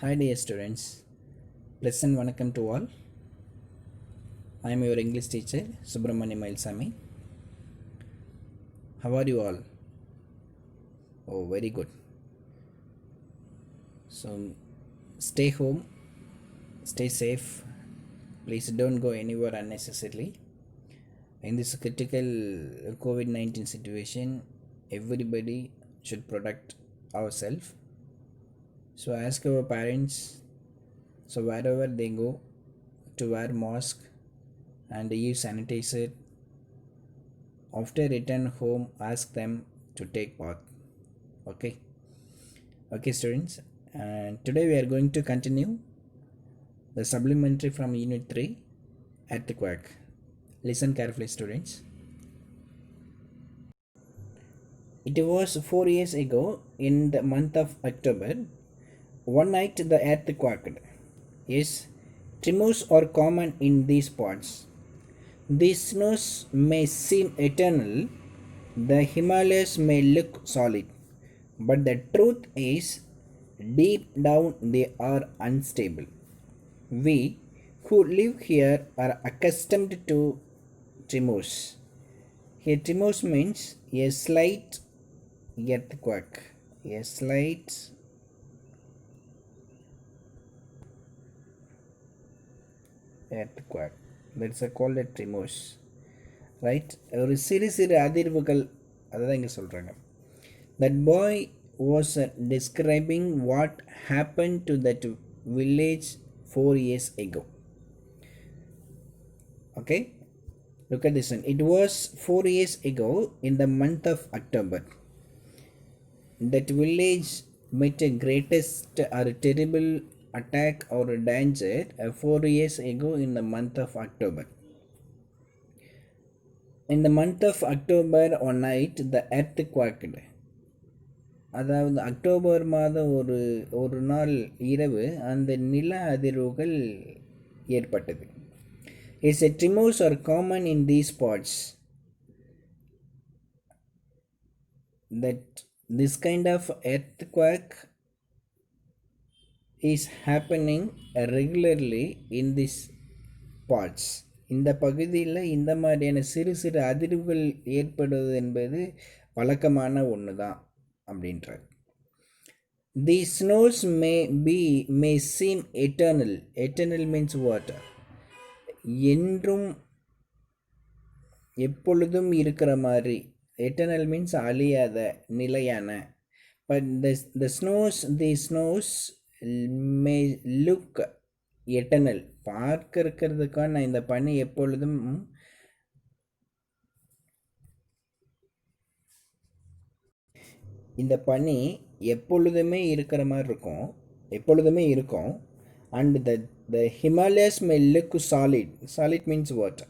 Hi dear students, pleasant vanakkam to all. I am your English teacher Subramani Mailsami. How are you all? Oh, very good. So stay home, stay safe. Please don't go anywhere unnecessarily. In this critical COVID-19 situation, everybody should protect ourselves. So ask our parents, so wherever they go, to wear mask and use sanitizer. After return home, ask them to take bath. Okay. Okay, students. And today we are going to continue the supplementary from Unit 3, Earthquake. Listen carefully, students. It was 4 years ago in the month of October. One night the earth quaked. Yes, tremors are common in these parts. These snows may seem eternal, the Himalayas may look solid, but the truth is, deep down they are unstable. We who live here are accustomed to tremors. Here, tremors means a slight earthquake. A slight earthquake. That's called a tremors. Right ஒரு சிறு சிறு அதிர்வுகள் அதுதான் இங்கே சொல்கிறாங்க. That boy was describing what happen to that village 4 years ago. Okay, look at this one. It was 4 years ago in the month of October. That village met a greatest or terrible attack or danger 4 years ago in the month of October. In the month of October on night the earth quaked. அதாவது October மாதம் ஒரு நாள் இரவு அந்த நில அதிர்வுகள் ஏற்பட்டது. Is a tremors are common in these spots. That this kind of earthquake is happening regularly in these parts. இந்த பகுதியில் இந்த மாதிரியான சிறு சிறு அதிர்வுகள் ஏற்படுவது என்பது வழக்கமான ஒன்று தான் அப்படின்றார். The snows may seem eternal. Eternal means what? என்றும் எப்பொழுதும் இருக்கிற மாதிரி. எட்டர்னல் மீன்ஸ் அழியாத, நிலையான. But the snows may look eternal. பார்க்க இருக்கிறதுக்கான இந்த பனி எப்பொழுதும் இந்த பனி எப்பொழுதுமே இருக்கிற மாதிரி இருக்கும், எப்பொழுதுமே இருக்கும். And the Himalayas May look solid. Solid means what?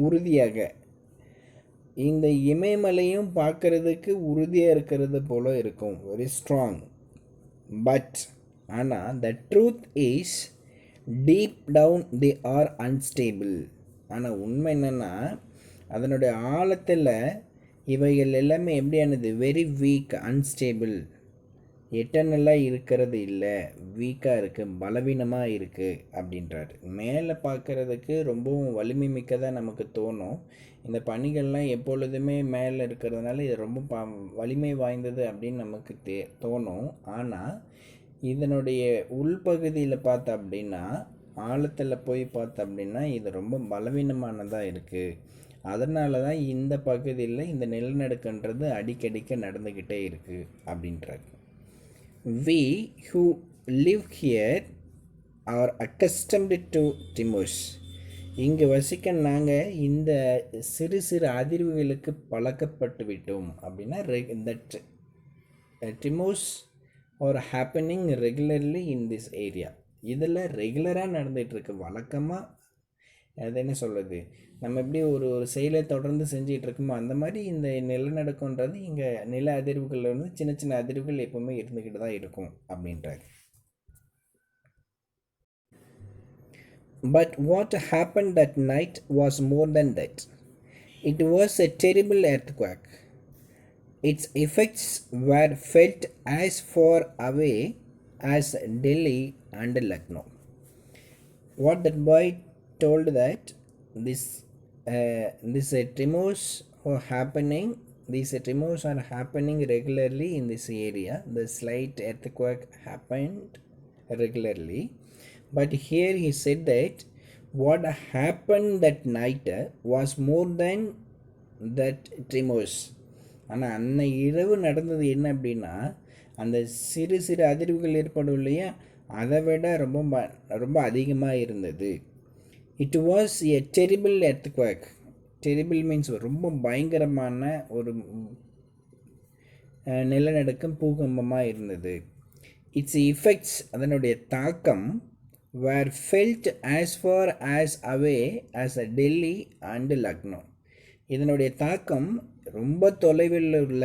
உறுதியாக. இந்த இமயமலையும் பார்க்கறதுக்கு உறுதியாக இருக்கிறது போல இருக்கும், வெரி ஸ்ட்ராங். பட் ஆனால் the truth is deep down they are unstable. ஆனால் உண்மை என்னென்னா அதனுடைய ஆழத்தில் இவைகள் எல்லாமே எப்படியானது? Very weak, unstable. எட்டர்னலாக இருக்கிறது இல்லை, வீக்காக இருக்குது, பலவீனமாக இருக்குது அப்படின்றாரு. மேலே பார்க்குறதுக்கு ரொம்பவும் வலிமை மிக்கதாக நமக்கு தோணும். இந்த பணிகள்லாம் எப்பொழுதுமே மேலே இருக்கிறதுனால இது ரொம்ப வலிமை வாய்ந்தது அப்படின்னு நமக்கு தோணும். ஆனால் இதனுடைய உள்பகுதியில் பார்த்தா அப்படின்னா, ஆழத்தில் போய் பார்த்தா அப்படின்னா இது ரொம்ப பலவீனமானதாக இருக்குது. அதனால தான் இந்த பகுதியில் இந்த நிலநடுக்கன்றது அடிக்கடிக்க நடந்துக்கிட்டே இருக்குது அப்படின்றாரு. We who live here are accustomed to tremors. இங்கு வசிக்க நாங்கள் இந்த சிறு சிறு அதிர்வுகளுக்கு பழக்கப்பட்டு விட்டோம் அப்படின்னா that tremors are happening regularly in this area. இதில் ரெகுலராக நடந்துகிட்ருக்கு, வழக்கமாக. அது என்ன சொல்கிறது, நம்ம எப்படி ஒரு செயலை தொடர்ந்து செஞ்சிகிட்டு இருக்கோமோ அந்த மாதிரி இந்த நிலநடுக்கன்றது இங்கே நில அதிர்வுகளில் வந்து சின்ன சின்ன அதிர்வுகள் எப்போவுமே இருந்துக்கிட்டு தான் இருக்கும் அப்படின்றாரு. But what happen that night was more than that. It was a terrible earthquake. Its effects were felt as far away as Delhi and Lucknow. What that boy told that this tremors are happening. These tremors are happening regularly in this area. The slight earthquake happened regularly, but here he said that what happened that night was more than that tremors. ஆனால் அன்னை இரவு நடந்தது என்ன அப்படின்னா, அந்த சிறு சிறு அதிர்வுகள் ஏற்படும் இல்லையா, அதை விட ரொம்ப அதிகமாக இருந்தது. It was a terrible earthquake. Terrible means ரொம்ப பயங்கரமான ஒரு நிலநடுக்கம், பூகம்பமாக இருந்தது. இட்ஸ் இஃபெக்ட்ஸ், அதனுடைய தாக்கம், were felt as far as away as Delhi and Lucknow. இதனுடைய தாக்கம் ரொம்ப தொலைவில் உள்ள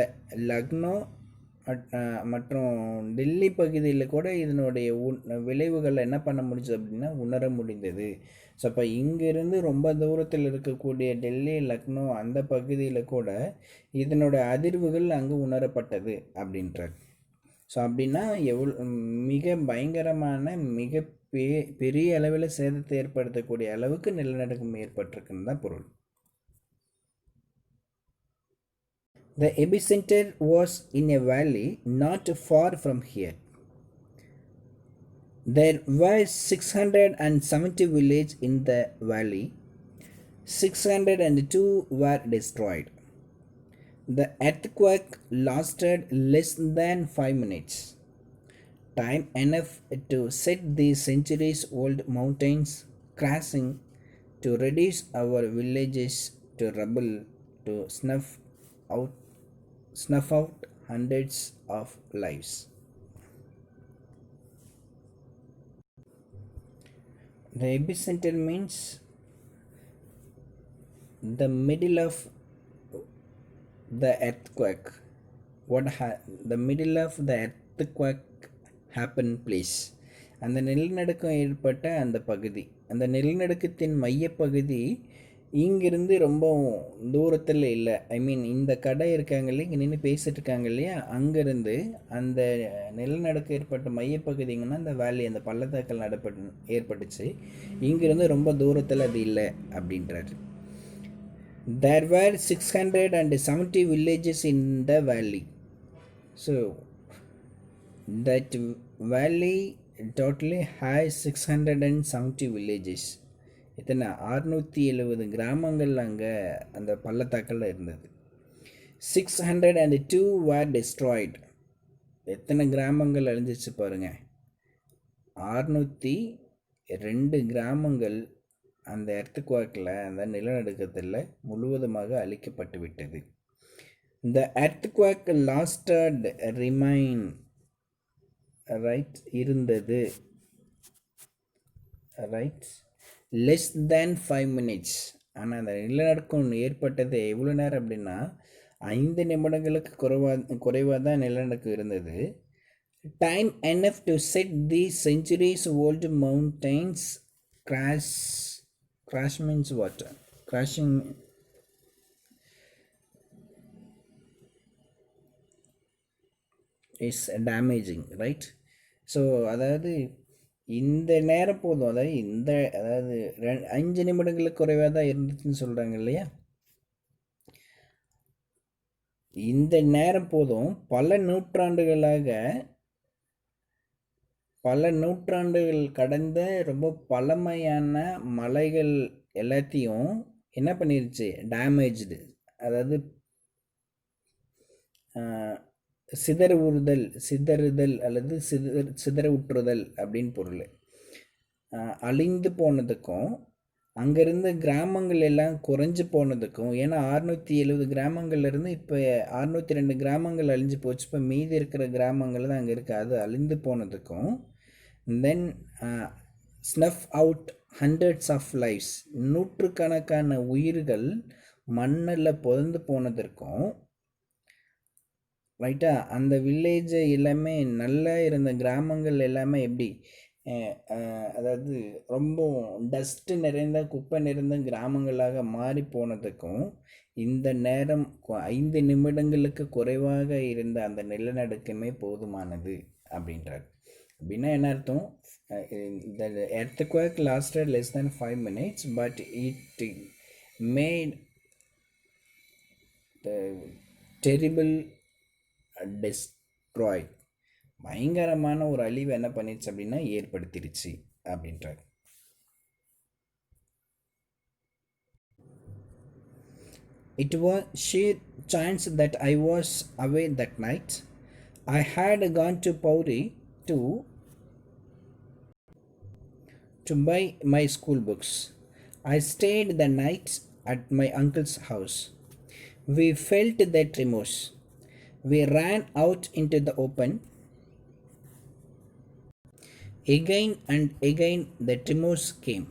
லக்னோ மற்றும் டெல்லி பகுதியில் கூட இதனுடைய விளைவுகள் என்ன பண்ண முடிஞ்சது அப்படின்னா உணர முடிந்தது. ஸோ அப்போ இங்கிருந்து ரொம்ப தூரத்தில் இருக்கக்கூடிய டெல்லி, லக்னோ அந்த பகுதியில் கூட இதனோட அதிர்வுகள் அங்கு உணரப்பட்டது அப்படின்றார். ஸோ அப்படின்னா மிக பயங்கரமான மிக பெரிய அளவில் சேதத்தை ஏற்படுத்தக்கூடிய அளவுக்கு நிலநடுக்கம் ஏற்பட்டிருக்குன்னு தான் பொருள். The epicenter was in a valley not far from here. There were 670 villages in the valley. 602 were destroyed. The earthquake lasted less than 5 minutes, time enough to set the centuries-old mountains crashing, to reduce our villages to rubble, to snuff out hundreds of lives. The epicenter means the middle of the earthquake. The middle of the earthquake happened place. அந்த நிலநடுக்கம் ஏற்பட்ட அந்த பகுதி, அந்த நிலநடுக்கத்தின் மையப்பகுதி இங்கிருந்து ரொம்ப தூரத்தில் இல்லை. இந்த கடை இருக்காங்க இல்லையா, இங்கே நின்று பேசிகிட்டு இருக்காங்க இல்லையா, அங்கேருந்து அந்த நிலநடுக்கம் ஏற்பட்ட மையப்பகுதிங்கன்னா அந்த வேலி, அந்த பள்ளத்தாக்கல் ஏற்பட்டுச்சு. இங்கிருந்து ரொம்ப தூரத்தில் அது இல்லை அப்படின்றாரு. There were 670 villages in the valley. So that valley totally has 670 villages. இத்தனை 670 கிராமங்கள் அங்கே அந்த பள்ளத்தாக்கில் இருந்தது. 602 were destroyed. எத்தனை கிராமங்கள் அழிஞ்சிச்சு பாருங்க. 602 கிராமங்கள் அந்த எர்த்குவேக்கில், அந்த நிலநடுக்கத்தில் முழுவதுமாக அழிக்கப்பட்டு விட்டது. The earthquake lasted remain, right, இருந்தது, right, less than 5 minutes. ஆனால் அந்த நிலநடுக்கம் ஏற்பட்டது எவ்வளோ நேரம் அப்படின்னா 5 நிமிடங்களுக்கு குறைவாக தான் நிலநடுக்கம் இருந்தது. Time enough to set the centuries old mountains crash. Crash means what? Crashing is damaging, right? So அதாவது இந்த நேரம் போதும், அதாவது 5 நிமிடங்களுக்கு குறைவாக தான் இருந்துச்சுன்னு சொல்கிறாங்க இல்லையா, இந்த நேரம் போதும் பல நூற்றாண்டுகள் கடந்த ரொம்ப பழமையான மலைகள் எல்லாத்தையும் என்ன பண்ணிருச்சு, டேமேஜ்டு, அதாவது சிதறுதல் அல்லது சிதறவுற்றுதல் அப்படின்னு பொருள். அழிந்து போனதுக்கும் அங்கேருந்து கிராமங்கள் எல்லாம் குறைஞ்சி போனதுக்கும், ஏன்னா 670 கிராமங்கள்லேருந்து இப்போ 602 கிராமங்கள் அழிஞ்சு போச்சு. இப்போ மீதி இருக்கிற கிராமங்கள் தான் அங்கே இருக்குது, அது அழிந்து போனதுக்கும், then snuff out hundreds of lives, நூற்றுக்கணக்கான உயிர்கள் மண்ணில் புதந்து போனதற்கும், ரைட்டா, அந்த வில்லேஜ் எல்லாமே நல்லா இருந்த கிராமங்கள் எல்லாமே எப்படி, அதாவது ரொம்ப டஸ்ட்டு நிறைந்த குப்பை நிறைந்த கிராமங்களாக மாறி போனதுக்கும், இந்த நேரம் 5 நிமிடங்களுக்கு குறைவாக இருந்த அந்த நிலநடுக்கமே போதுமானது அப்படின்றார். அப்படின்னா என்ன அர்த்தம்? The earthquake lasted less than 5 minutes, but it made the terrible destroy, பயங்கரமான ஒரு அழிவு என்ன பண்ணிடுச்சு அப்படின்னா ஏற்படுத்திடுச்சு அப்படின்றார். It was sheer chance that I was away that night. I had gone to Pauri to buy my school books. I stayed the night at my uncle's house. We felt the tremors. We ran out into the open. Again and again the tremors came.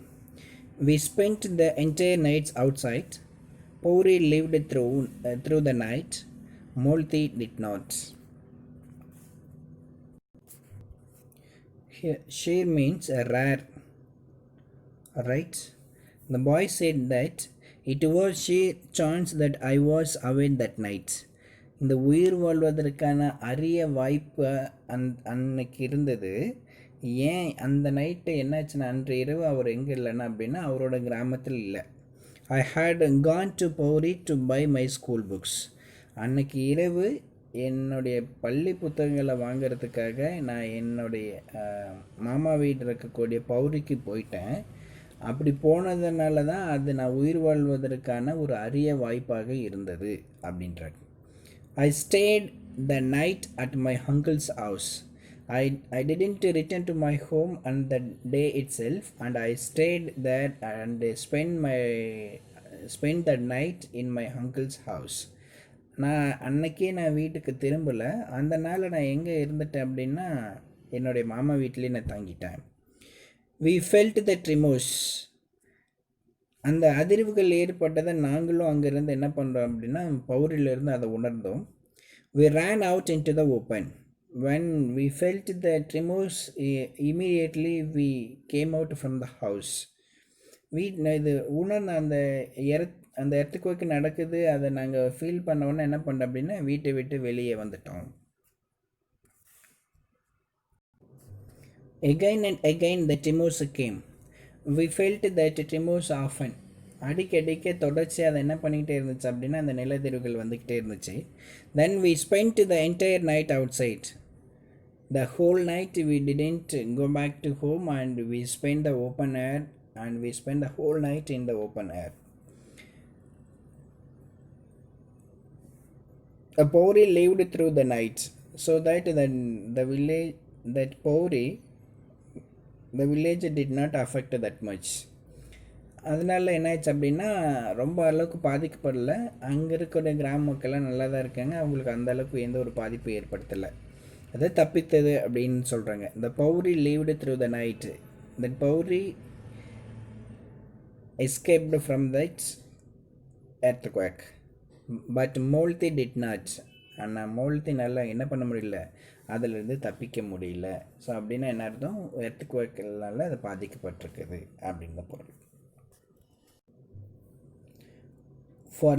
We spent the entire nights outside. Puri lived through the night. Molti did not. Here, sheer means rare, right? The boy said that it was sheer chance that I was away that night. இந்த உயிர் வாழ்வதற்கான அரிய வாய்ப்பு அன்னைக்கு இருந்தது. ஏன் அந்த night என்னாச்சுன்னா, அன்று இரவு அவர் எங்கே இல்லைன்னா அப்படின்னா அவரோட கிராமத்தில் இல்லை. I had gone to Bowrie to buy my school books. அன்னைக்கு இரவு என்னுடைய பள்ளி புத்தகங்களை வாங்கிறதுக்காக நான் என்னுடைய மாமா வீட்டில் இருக்கக்கூடிய பௌரிக்கு போயிட்டேன். அப்படி போனதுனால தான் அது நான் உயிர் வாழ்வதற்கான ஒரு அரிய வாய்ப்பாக இருந்தது அப்படின்றார். I stayed the night at my uncle's house. I didn't return to my home on the day itself, and I stayed there and spent the night in my uncle's house. நான் அன்னைக்கே நான் வீட்டுக்கு திரும்பலை. அந்த நாள் நான் எங்கே இருந்துட்டேன் அப்படின்னா என்னுடைய மாமா வீட்டிலே நான் தங்கிட்டேன். We felt the tremors. அந்த அதிர்வுகள் ஏற்பட்டதை நாங்களும் அங்கேருந்து என்ன பண்ணுறோம் அப்படின்னா பௌரிலிருந்து அதை உணர்ந்தோம். We ran out into the open. When we felt the tremors, immediately we came out from the house. இது உணர்ந்த அந்த எர்த்குவேக் நடக்குது, அதை நாங்கள் ஃபீல் பண்ணோன்னே என்ன பண்ணோம் அப்படின்னா வீட்டை விட்டு வெளியே வந்துட்டோம். Again and again the tremors came. We felt that tremors often. அடிக்கடிக்க தொடர்ச்சி அதை என்ன பண்ணிக்கிட்டே இருந்துச்சு அப்படின்னா அந்த நிலதிர்வுகள் வந்துக்கிட்டே இருந்துச்சு. Then we spent the entire night outside. The whole night we didn't go back to home and we spent the open air and we spent the whole night in the open air. A Pauri lived through the night, so that the village did not affect that much. அதனால என்னாச்சு அப்படின்னா ரொம்ப அளவுக்கு பாதிக்கப்படலை. அங்கே இருக்கிற கிராம மக்கள்லாம் நல்லா தான் இருக்காங்க. அவங்களுக்கு அந்த அளவுக்கு எந்த ஒரு பாதிப்பும் ஏற்படுத்தலை. அதை தப்பித்தது அப்படின்னு சொல்கிறாங்க. The Pauri lived through the night. That Pauri escaped from that earthquake. But Molti did not. ஆனால் மோல்த்தி நல்லா என்ன பண்ண முடியல, அதிலிருந்து தப்பிக்க முடியல. ஸோ அப்படின்னா என்ன அர்த்தம்? எர்த்குவேக்னால அது பாதிக்கப்பட்டிருக்குது அப்படின்ற பொருள். For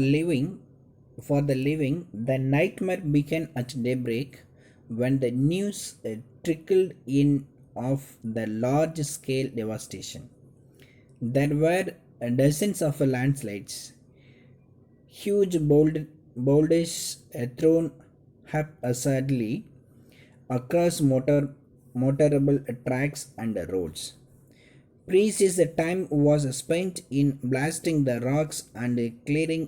the living, the nightmare began at daybreak when the news trickled in of the large-scale devastation. There were dozens of landslides, huge boulders thrown haphazardly across motorable tracks and roads. Precious time was spent in blasting the rocks and clearing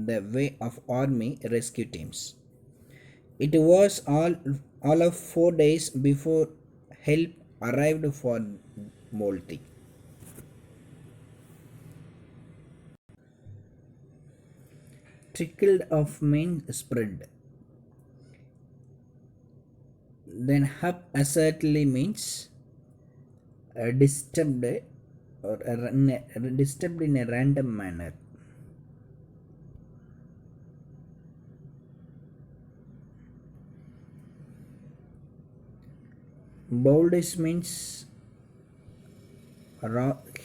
the way of army rescue teams. It was all of 4 days before help arrived for Molti. Trickled of means spread. Then haphazardly means disturbed or disturbed in a random manner. Boulders means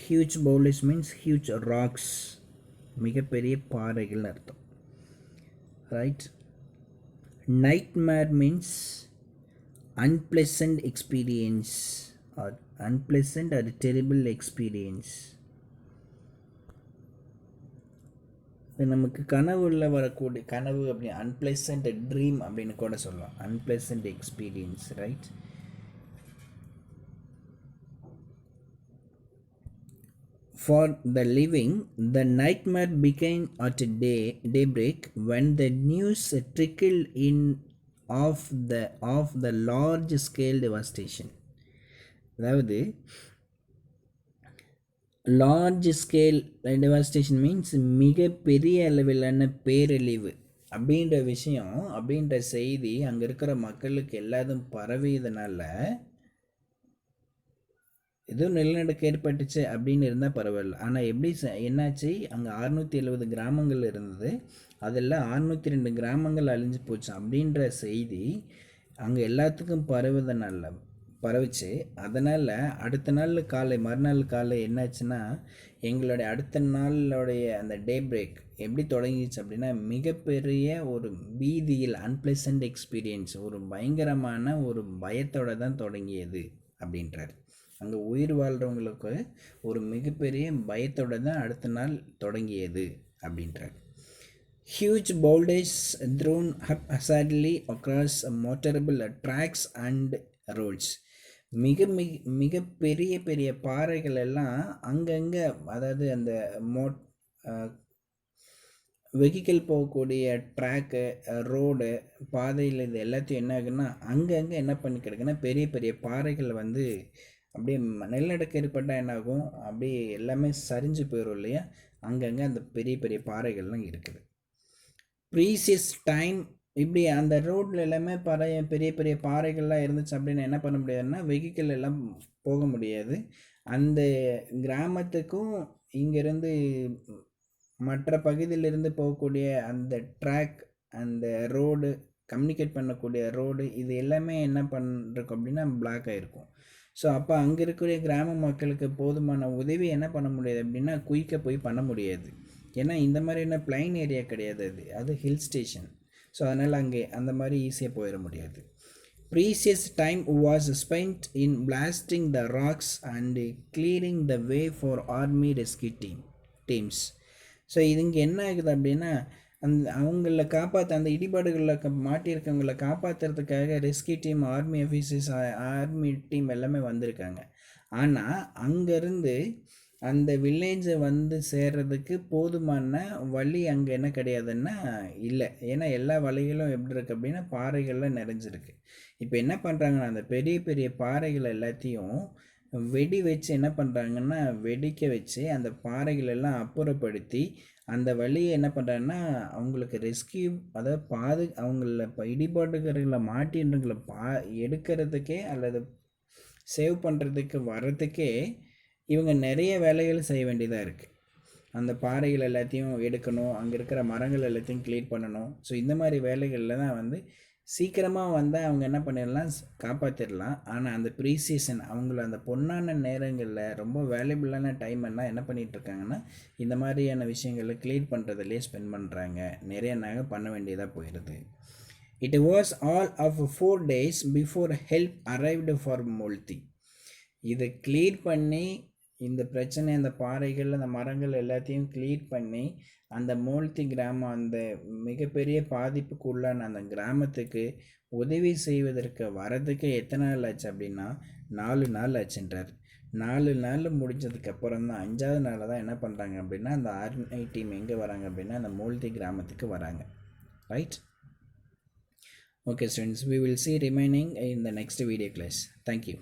huge boulders means huge rocks, மிகப்பெரிய பாறைகள் அர்த்தம், right? Nightmare means unpleasant experience or unpleasant or terrible experience. இது நமக்கு கனவுல வரக்கூடிய கனவு அப்படி unpleasant dream அப்படின்னு கூட சொல்லலாம். Unpleasant experience, right? For the living, the nightmare began at daybreak when the news trickled in of the large scale devastation. அதாவது லார்ஜ் ஸ்கேல் டெவாஸ்டேஷன் மீன்ஸ் மிகப்பெரிய அளவிலான பேரழிவு அப்படின்ற விஷயம், அப்படின்ற செய்தி அங்கே இருக்கிற மக்களுக்கு எல்லாரும் பரவியதுனால ஏதோ நிலநடுக்கம் ஏற்பட்டுச்சு அப்படின்னு இருந்தால் பரவாயில்ல. ஆனால் எப்படி என்னாச்சு, அங்கே 670 கிராமங்கள் இருந்தது, அதில் 602 கிராமங்கள் அழிஞ்சு போச்சு அப்படின்ற செய்தி அங்கே எல்லாத்துக்கும் பரவுச்சு. அதனால் அடுத்த நாள் காலை மறுநாள் காலை என்னாச்சுன்னா, எங்களுடைய அடுத்த நாளுடைய அந்த டே பிரேக் எப்படி தொடங்கிச்சு அப்படின்னா, மிகப்பெரிய ஒரு பீதியில் அன்பிளசன்ட் எக்ஸ்பீரியன்ஸ், ஒரு பயங்கரமான ஒரு பயத்தோடு தான் தொடங்கியது அப்படின்றார். அங்கே உயிர் வாழ்கிறவங்களுக்கு ஒரு மிகப்பெரிய பயத்தோடு தான் அடுத்த நாள் தொடங்கியது அப்படின்றார். Huge boulders thrown haphazardly across motorable tracks and roads. மிக பெரிய பெரிய பாறைகள் எல்லாம் அங்கங்கே, அதாவது அந்த வெஹிக்கிள் போகக்கூடிய ட்ராக்கு, ரோடு, பாதையில் இது எல்லாத்தையும் என்ன ஆகுன்னா அங்கங்கே என்ன பண்ணி கிடக்குன்னா பெரிய பெரிய பாறைகள் வந்து அப்படியே நிலநடுக்கம் ஏற்பட்டால் என்ன ஆகும், அப்படியே எல்லாமே சரிஞ்சு போயிடும் இல்லையா. அங்கங்கே அந்த பெரிய பெரிய பாறைகள்லாம் இருக்குது. ப்ரீசியஸ் டைம், இப்படி அந்த ரோட்டில் எல்லாமே பெரிய பெரிய பாறைகள்லாம் இருந்துச்சு அப்படின்னு என்ன பண்ண முடியாதுன்னா வெஹிக்கிள் எல்லாம் போக முடியாது. அந்த கிராமத்துக்கும் இங்கேருந்து மற்ற பகுதியிலிருந்து போகக்கூடிய அந்த ட்ராக், அந்த ரோடு, கம்யூனிகேட் பண்ணக்கூடிய ரோடு, இது எல்லாமே என்ன பண்ணிருக்கும் அப்படின்னா பிளாக் ஆகிருக்கும். ஸோ அப்போ அங்கே இருக்கிற கிராம மக்களுக்கு போதுமான உதவி என்ன பண்ண முடியாது அப்படின்னா குயிக்காக போய் பண்ண முடியாது. ஏன்னா இந்த மாதிரியான பிளைன் ஏரியா கிடையாது, அது ஹில் ஸ்டேஷன். ஸோ அதனால் அங்கே அந்த மாதிரி ஈஸியாக போயிட முடியாது. Precious time was spend in blasting the rocks and clearing the way for army rescue teams. So இது இங்கே என்ன ஆகுது அப்படின்னா, அவங்கள காப்பாற்ற, அந்த இடிபாடுகளில் மாட்டியிருக்கவங்களை காப்பாற்றுறதுக்காக rescue team, army officers, army team எல்லாமே வந்திருக்காங்க. ஆனால் அங்கேருந்து அந்த வில்லேஜை வந்து சேர்றதுக்கு போதுமான வழி அங்கே என்ன கிடையாதுன்னா இல்லை. ஏன்னா எல்லா வழிகளும் எப்படி இருக்குது அப்படின்னா பாறைகள்லாம் நிறைஞ்சிருக்கு. இப்போ என்ன பண்ணுறாங்கன்னா அந்த பெரிய பெரிய பாறைகள் எல்லாத்தையும் வெடி வச்சு என்ன பண்ணுறாங்கன்னா வெடிக்க வச்சு அந்த பாறைகள் எல்லாம் அப்புறப்படுத்தி அந்த வழியை என்ன பண்ணுறாங்கன்னா அவங்களுக்கு ரெஸ்கியூ, அதாவது அவங்கள இப்போ இடிபாடுகளை மாட்டின்றவங்களை எடுக்கிறதுக்கே அல்லது சேவ் பண்ணுறதுக்கு வர்றதுக்கே இவங்க நிறைய வேலைகள் செய்ய வேண்டியதாக இருக்குது. அந்த பாறைகள் எல்லாத்தையும் எடுக்கணும், அங்கே இருக்கிற மரங்கள் எல்லாத்தையும் க்ளீன் பண்ணணும். ஸோ இந்த மாதிரி வேலைகளில் தான் வந்து சீக்கிரமாக வந்தால் அவங்க என்ன பண்ணிடலாம், காப்பாற்றிடலாம். ஆனால் அந்த ப்ரீசீசன், அவங்கள அந்த பொன்னான நேரங்களில் ரொம்ப வேல்யூபிளான டைம் எல்லாம் என்ன பண்ணிகிட்ருக்காங்கன்னா இந்த மாதிரியான விஷயங்களை க்ளீன் பண்ணுறதுலேயே ஸ்பெண்ட் பண்ணுறாங்க. நிறைய நகை பண்ண வேண்டியதாக போயிடுது. It was all of 4 days before help arrived for Molthi. இதை க்ளீன் பண்ணி இந்த பிரச்சனை, அந்த பாறைகள், அந்த மரங்கள் எல்லாத்தையும் க்ளீன் பண்ணி அந்த மோல்தி கிராமம், அந்த மிகப்பெரிய பாதிப்புக்கு உள்ளான அந்த கிராமத்துக்கு உதவி செய்வதற்கு வரதுக்கு எத்தனை நாள் ஆச்சு அப்படின்னா 4 நாள் ஆச்சுன்றார். 4 நாள் முடிஞ்சதுக்கப்புறம் தான் 5வது நாளில் தான் என்ன பண்ணுறாங்க அப்படின்னா அந்த ஆர்மி டீம் எங்கே வராங்க அப்படின்னா அந்த மோல்தி கிராமத்துக்கு வராங்க. Right? Okay students, we will see remaining in the next video class. Thank you.